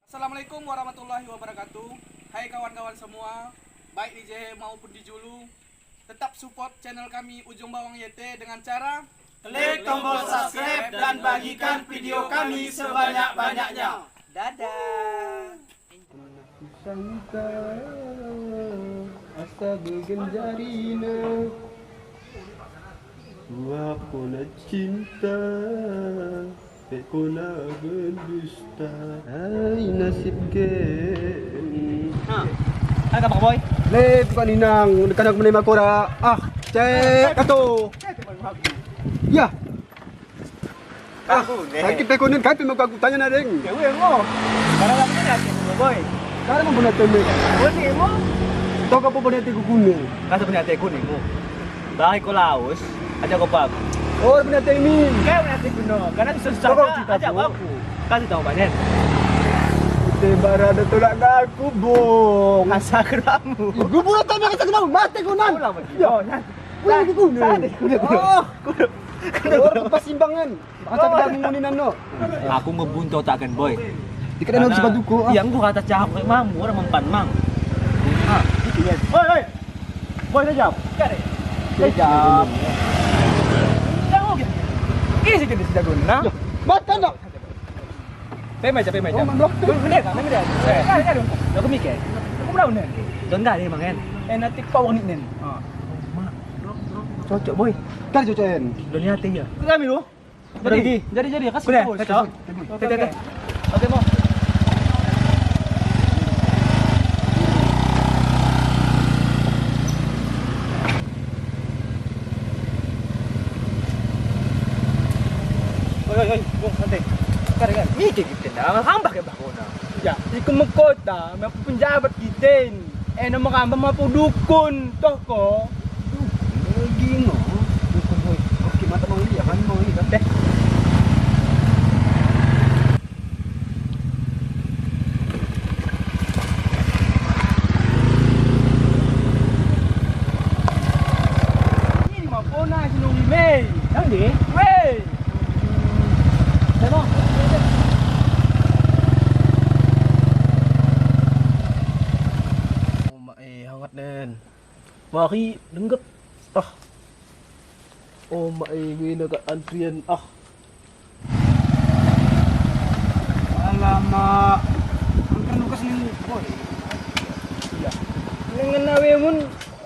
Assalamualaikum warahmatullahi wabarakatuh. Hai kawan-kawan semua, baik di JH maupun di Julu, tetap support channel kami Ujung Bawang YT dengan cara klik tombol subscribe dan bagikan video kami sebanyak-banyaknya. Dadah. Sangka asa bergenjarina Wapona cinta Pekona berdusta Hai nasib gen Ano ka boy? Le, bukan inang Dekan aku menerima kora cek kato Ya sakit pekonin kaya pemaka aku tanya na ring Gawin mo. Para lang mo natin mo boy. Kaya mo bunat teme Kunin mo. Ito ka po bunat ko kunin Kaso pinatay kunin mo. Bakit ko laos? Aja ko pag. Oh bunat teme Kaya pinatay kuno. Karena susah Kau ka. cita Aja po. aku. Kasi tahu banyak. Ite barada tulak na aku bong Asa keramu. Gue bunat teme kasi kenapa mati ko nan Wala mo dito. Yan. Kunin ko kunin Saan? Kunin. Oh Orang pasimbangan. Baka sa ngunin no. Aku membuntot akan boy. Di ka na nagsipa duko. Yang gua kata cahak kay mamu orang mempan mang. Ah, itu ya. Boy. Boy sajap. Kare. Sajap. Jangan gitu. Isi gitu sudah guna. Mata no. Pemai aja. Oh, mandok. Bener kan? Bener. Kan. Aku mikir. Aku berapa nen? Don gak deh mangen. Enatik pawon nen. Ah. Cocok boy. Kan cucen. Dunia hati ya. Kami lu. Jadi kasih tahu. Oke. Oke mau. Oi, bung santai. Kan. Mikir kita dah, hambak ya bakona. Ya, iku mekota, may penjabat kita. Nama kamba mapu dukun, toh ko. Lagi no. Dukun boy. Oke, mata mau lihat kan mau lihat. Deh. Ini mapu na sinungi Mei. Yang di. Mei. Demo. Oh, mak hangat nen. Mari lenggap. Ah. Oh, mak gue dekat antrian Alamak. Angkan lukas ni boy. Iya. Dengan nawe mun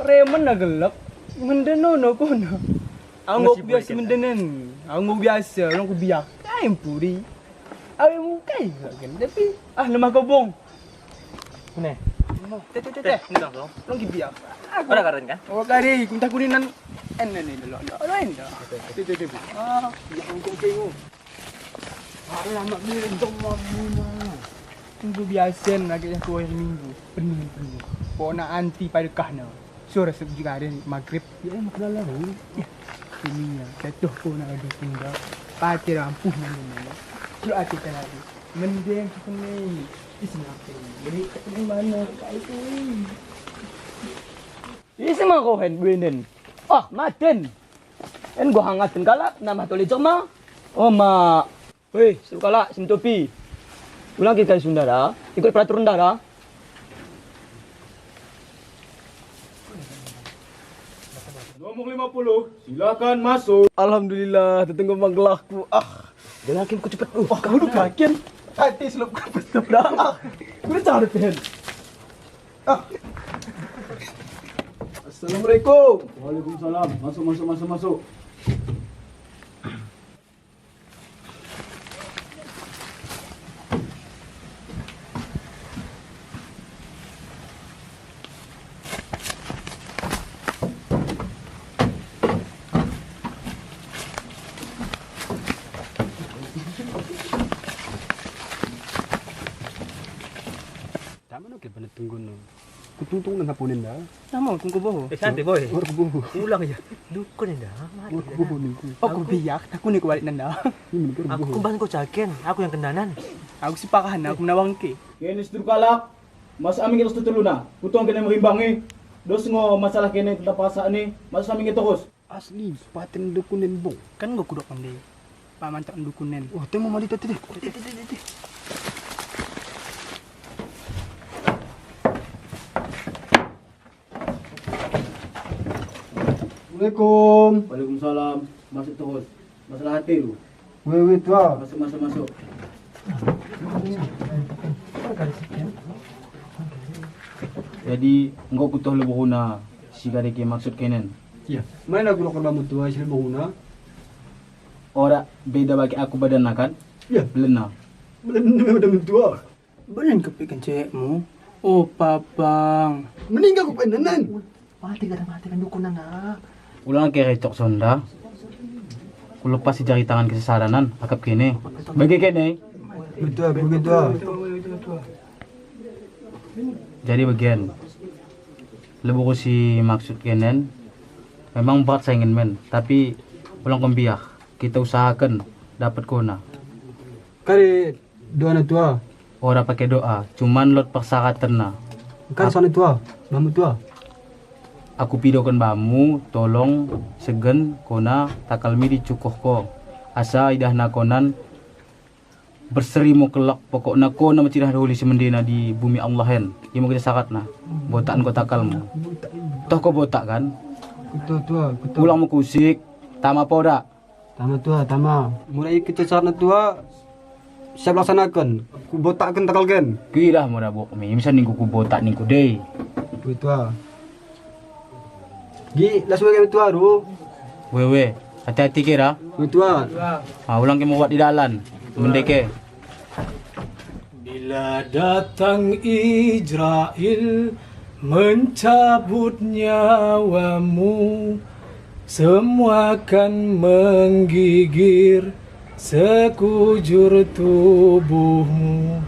remen na gelap. Mendeno no kono. Anggap biasa mendenen. Anggap biasa orang ku biak. Kain puri. Awe mu kai kan. Tapi lemah kobong. Mana? Teh. Ini dong. Orang ki biak. Ada karen kan? Oh kari minta kuninan ni dulu. Ada enda. Teh. Ah, Ya kau kau. lama ni dong mamuna. Tunggu biasa lagi yang kuah minggu. Penuh. Pona anti pada kahna. Sore juga ada maghrib. Ya mak dalam. Ini ya, jatuh ko na ada tinggal. Pati rampuh na naman. Pero ati ka lagi. Mending sa kanay. Isinakin. Jadi ketemu mana kaya ko Isi mga kohen, Gwenen. Ah, matin. En gua hangatin kala, nama tulis ma. Oh, ma. Weh, suruh kala, sintopi. Ulang kita Sundara, ikut peraturan darah. Nomor 50, silakan masuk. Alhamdulillah, tetenggo manggelaku. Jangan ku cepet. Kau udah kakin. Hati selop kau betul dah. Udah cari pen. Assalamualaikum. Waalaikumsalam. Masuk. Tama no kaya tunggu no. Kututong nang hapunin dah. Nama kung kubo. Santai boy. Or kubuhu. Ulang aja. Dukun dah. Or kubuhu ni ku. Oh, ku biyak, aku ni kuwalit nanda. Ini ni Aku kumbahan ko caken. Aku yang kendanan. Aku si pakahan, aku menawang ki. Kene sedur kalak. Mas amin kita tutuluna. Kutong kene mengimbangi. Dos ngo masalah kene kita pasaan ni. Mas amin kita terus. Asli, sepatin dukunin bong. Kan gua kudok pandai. Paman tak dukunen. Wah, temo mali tadi. Assalamualaikum. Waalaikumsalam. Masuk terus. Masalah hati lu. Wewe tua. Masuk. Jadi engkau kutuh lebih guna si kadeke maksud kenen. Iya. Mana aku lokal bamu tua hasil bangunan? Ora beda bagi aku badan kan? Iya. Belena. Belum ada tua. Belum kepikan cekmu. Oh, papang. Meninggal aku penanan. Mati kan dukunan na. Ulang kere cok sonda. Ku lepas si jari tangan kesesadanan akap kene. Bagi kene. Betul. Jadi bagian lebu ko si maksud kenen. Memang berat saya ingin men, tapi ulang kembiak. Kita usahakan dapat kona. Kare doa na tua. Ora pakai doa, cuman lot persyaratan na. Kare sana tua. Bamu tua. Aku pidokan bamu, tolong segen kona takalmi dicukuh ko. Asa idah na konan berseri mo kelak pokokna kona macidah dahuli semendina di bumi Allah hen. Imo kita sakat na. Botaan ko takalmu. Toh ko botak kan? Betul tua. Ulang mo kusik, tama po ora. Tama. Mulai kita sana tua. Siap laksanakan. Ku botakkan takalkan. Kidah mo na bok mi. Misal ningku ku botak ningku day. Betul. Gi, langsung lagi tua ru. Wewe, hati-hati kira. Betul. Ulang ke buat di dalan. Mendeke. Bila datang Israel mencabut nyawamu, semua akan menggigir sekujur tubuhmu.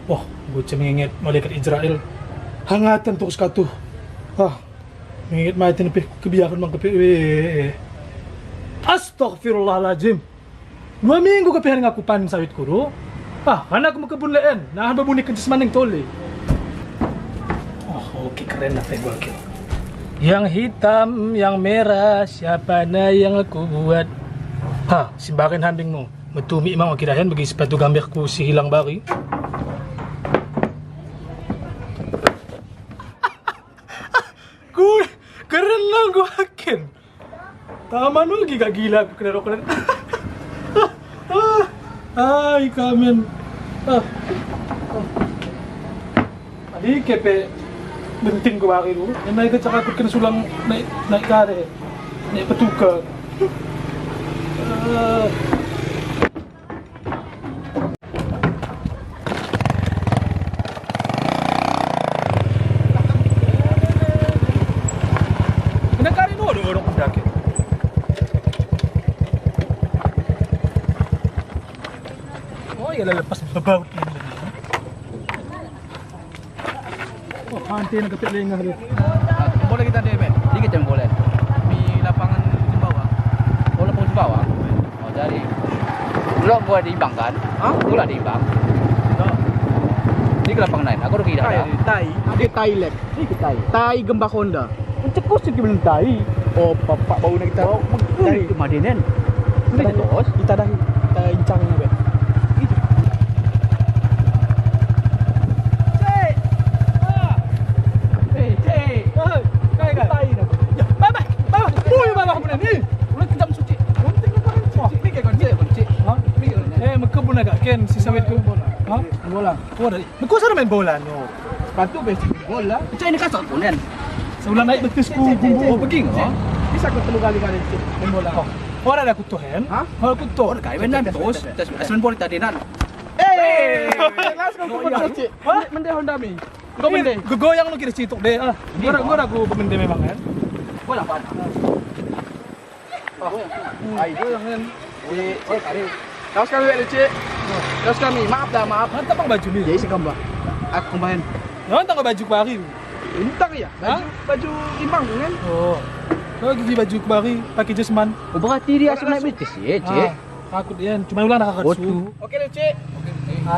Wah, gue cemengit malaikat Israel. Hangatan terus katuh. Mengit mati nepi kebiakan mang kepi. Astaghfirullahaladzim. 2 minggu kepihan ngaku pan sawit kuro. Mana aku mau kebun leen? Nah, babuni kencis maning tole. Oke, keren lah gue kill. Yang hitam, yang merah, siapa na yang aku buat? Simbakin hambingmu. Metumi mang kirahin bagi sepatu gambirku si hilang bari. Keren lah gue akin. Taman lagi gak gila aku keren. Ay, kamen. Adi kepe benting ko baki dulu. Yang naik kecak aku kena sulang naik kare. Naik petuka. Kena kari no do orang pendaki. Ya lepas babaut ini. Pantai nak kepek lengah dia. Boleh kita deh, Ben? Dikit yang boleh. Di lapangan Jembawa. Oh, lapangan Jembawa. Jadi gua diimbang kan? Gua diimbang. Di lapangan lain. Aku rugi dah. Tai. Dia tai lek. Tai Gembak Honda. Cekos sih belum tai. Oh, bapak bau nak kita. Dari kemadinan. Kita dah incangnya, Ben. Ken si sawit ko bola. Bola. Ko sa main bola no. Pantu best bola. Cai ni kasar punen. Sa ulan naik betis ku bumbu beging. Bisa ko 3 kali main bola. Ora ada kutuhen. Ora kutu. Kai benan terus. Asman bola tadi nan. Las ko betul cik. Mende Honda mi. Kau mende. Gogoyang lu kira citok deh. Gora aku pemende memang kan. Bola apa? Ai goyang kan. Kari. Kaos kami wek cik. Kaos kami. Maaf dah, maaf. Hantar bang baju ni. Jadi sekambah. Aku kembahan. Hantar ke baju kebari. Entah ya? Baju imbang kan? Oh. Kau gigi baju kebari pakai jesman. Oh, berarti dia asal naik betis ya, Cik. Aku dia cuma ulang nak kakak su. Oke deh cik.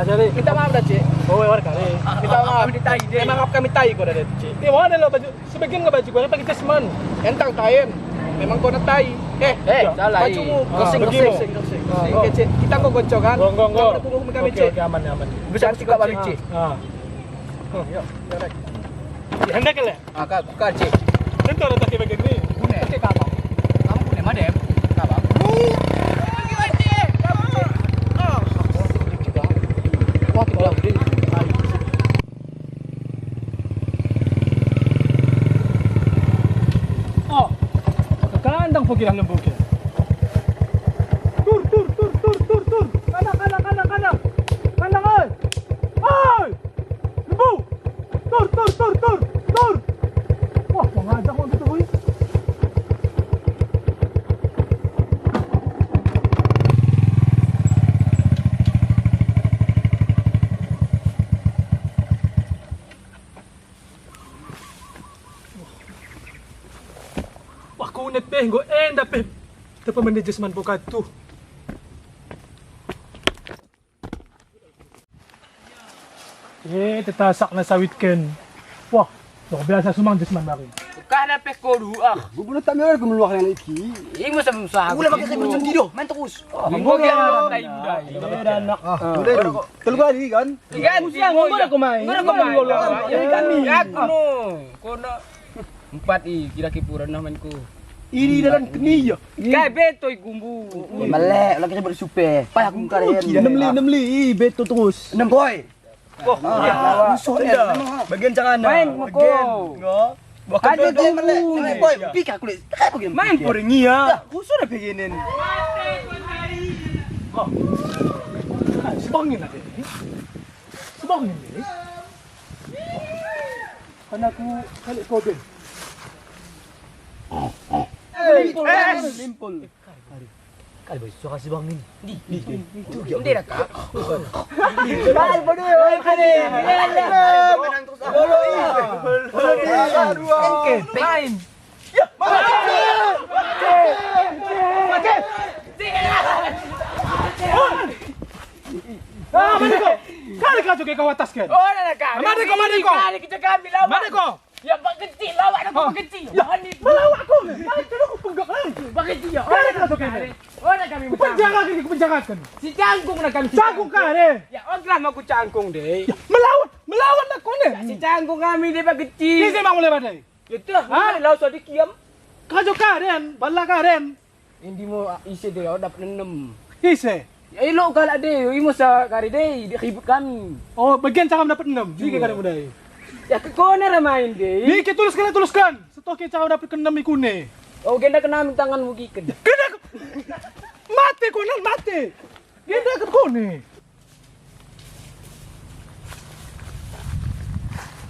Jadi Minta maaf dah cik. oh war kali. Minta maaf. Memang maaf kami tai kau dah cik. Ni mana lo baju sebagian nggak baju kebari pakai jesman. Entang tayen. Memang kau nak tai. salah. Bajumu Gosing. Oke cik. Kita kau gocok kan? Gong. Kau hukum kami cik. Oke, aman. Bisa juga balik cik. Yuk. Hendak ke le? Bukan, Cik. Tentu ada tak bagian ni. Punya. Cik kapal. Madem. Kabar. Wah, kita lah. Oh, ke kandang po kirang lembu kira. Tur. Kanak. Kandang ay. Ay! Lembu! Tur. Wah, mengajak mo dito, boy. Wah, kunit pe, go enda pe. Ito pa management po kadto. Tetasak na sa weekend. Wah, biasa sumang desman bari. Kana pe ko ah. Gubunot tak meron kumuluak yang iki. Imo sa musa. Wala makasay mo sentido. Man terus. Minggo ya tayo budaya. Anak. Udah dulu. Telu kali kan? Ikan siang ngomong kumain. Ngomong kumain. Ikan ni. Aku kono. 4 kira kipuran naman ko. Ini dalam keniya. Kay betoy gumbu. Malek, lagi bersupe. Payah aku kalian. 6 li, beto terus. 6 boy. Oh, Musuh dah. Bagian jangan. main mako. Ada tu malek. Boy, pika kulit. Apa gini? Main poringia. Musuh dah beginin. Sebangin natin. Sebangin ni. Anakku kali kode. Limpul. Kali boy, suka si bangin. Hindi na ka. Kali bodoh. Kali. Main. Ah, mana ko? Kali ka juga kau atas kan? Oh, na ka. Mari ko. Kali kita kami lawan. Mana ko? Ya bak kecil lawak na ko kecil. Bahan ni. Melawak ko. Kali ko penggak lagi. Bak kecil. Kali ka juga kan? Oh, na kami Penjaga kan. Si cangkung na kami. Cangkung ka ni. Ya, og lang ako cangkung deh. Melawan na ko Si ni. cangkung kami deh bak kecil. Kisi mang mulai badai. Itu ha law so dikiam. Kajo ka rin, bala ka rin. Hindi mo isi deh oh dapat 6. Kisi. Ya ilo kala deh, imo sa kari deh, dikibut kami. Oh, bagian cakap dapat 6. Sige ka rin mo dai. Ya ke kona ramain deh. Di tuluskan. Setoke cakap dapat ke 6 ikune. Oh, genda ke namin tangan mo giken. Genda mati ko nan mati. Genda ka ko ni.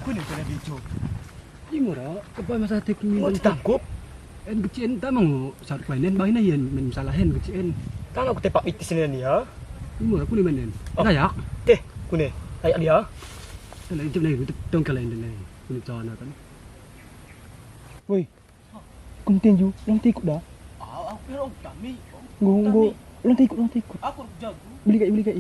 Kunin ko na dito. Imura, kapag masate ko minum tangkop. En kecien tamang saruk mainen bahin ayan men salahen kecien. Kan aku tepak pitis ni ha. Imura ku ni mainen. Layak. Teh, kune. Ayak dia. Lain tu ni tong kalain ni. Ku ni cana kan. Woi. Kum tinju, lang tikut dah. Pero kami. Nggo, lang tikut. Aku jago. Beli kai.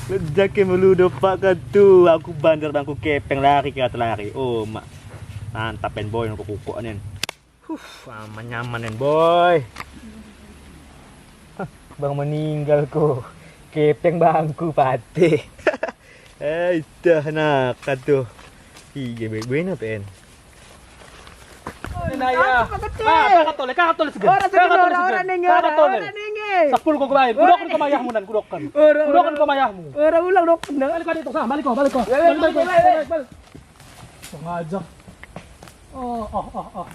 Lejake meludo pak katu, aku bandar dan aku kepeng lari ke atas lari. Oh, mak. Mantap pen boy aku kuku nen. Aman nyaman nen boy. Bang meninggal ko. Kepeng bangku pate. Dah nak katu. Iya baik-baik na pen. Naya. Kakatole segan. Orang ninge. Sakpul ko kumain. Kudokan ko mayahmu nan, kudokan. Kudokan ko mayahmu. Ora ulang dok. Balik ka dito sa, balik ko. Balik. Ngajak. Oh.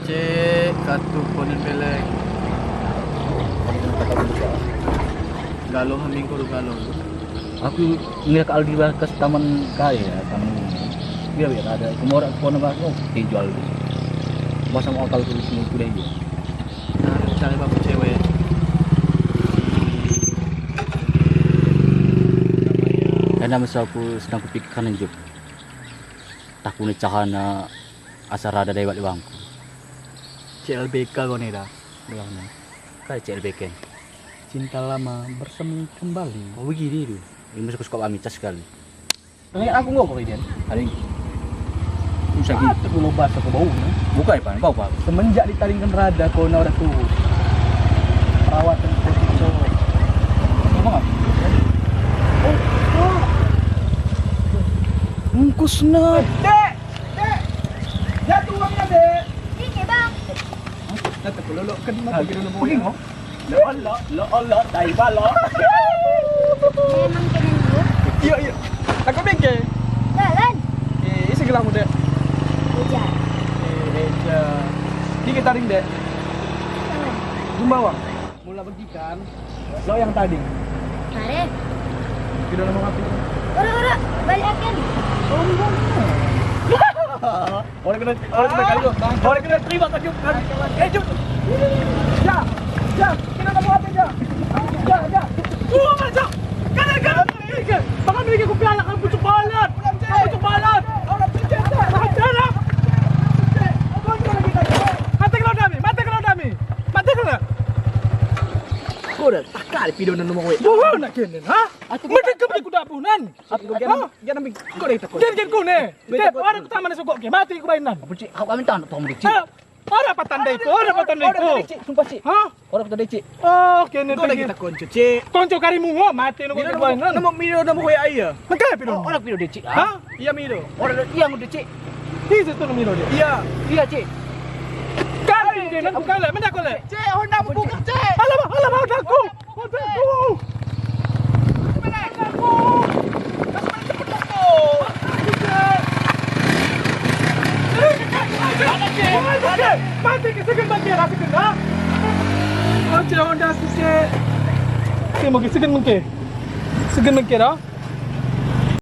Cek katu konin belek. Galuh haming ko galo. Aku ngeliat Aldi ke taman kaya kamu biar ada kemora kono ba oh dijual masa mau akal tulis semua kuda itu Nah, cari bapak cewek. karena masa aku sedang kupikirkan anjuk takune cahana asar ada lewat bangku CLBK kau nih dah bilangnya kayak CLBK cinta lama bersemi kembali Oh begini tuh. ini masuk suka amicas sekali Ini aku ngok kok ini. hari bisa gitu Aku bahas aku bau. buka ya pak bau pak Semenjak ditaringkan rada kau udah tuh. Perawatan kecil. ngomong apa Engkus na. Dek. Lo kan mati kita nak pergi ngok. Lo Allah, dai bala. Memang kena dulu. Iya. Aku bengke. Jalan. Isi gelang muda. Hujan. Ni kita ring dek. Jumpa bang. Mula bagikan. Lo yang tadi. Mari. Kita nak ngapain? Ura, balikin. Orang kena kali. Orang kena terima kau jom. Jom. Ya. Kita nak ngapain ya? Ya. Macam. Kanan. Baka may ko piala ka pucuk balat. Pucuk balat. Orang pucuk. Macam. Mati kalau dami. Kau dah takal pido na nomor we. Buho na kinin, ha? Mending kami kuda punan. Aku jangan ambil. Kau dah takut. Jangan ko ne. Tep, orang ko tama na sugok ke, mati ko bainan. Pucik, aku kami tahu nak mudi. Ha? Ora patandai ko. Sumpah cik. Ha? Orang kata cik. Oh, kinin Kau dah lagi. kita kunci cik. Konco kari mo ngo, mati no ko Miro bainan. nama we ayah. Magkaya pinon. Orang pido dia cik. Ha? Iya Miro. Orang yang udah cik. Hizo to no miro de. Iya. Iya cik. Kari de nan kala, menda ko le. Cik, orang nak buka cik. Alam, daku. Mati ke segan mangke ra segan ha? Oh, cik Honda cik. Ke mo ke segan mangke. Segan mangke ra?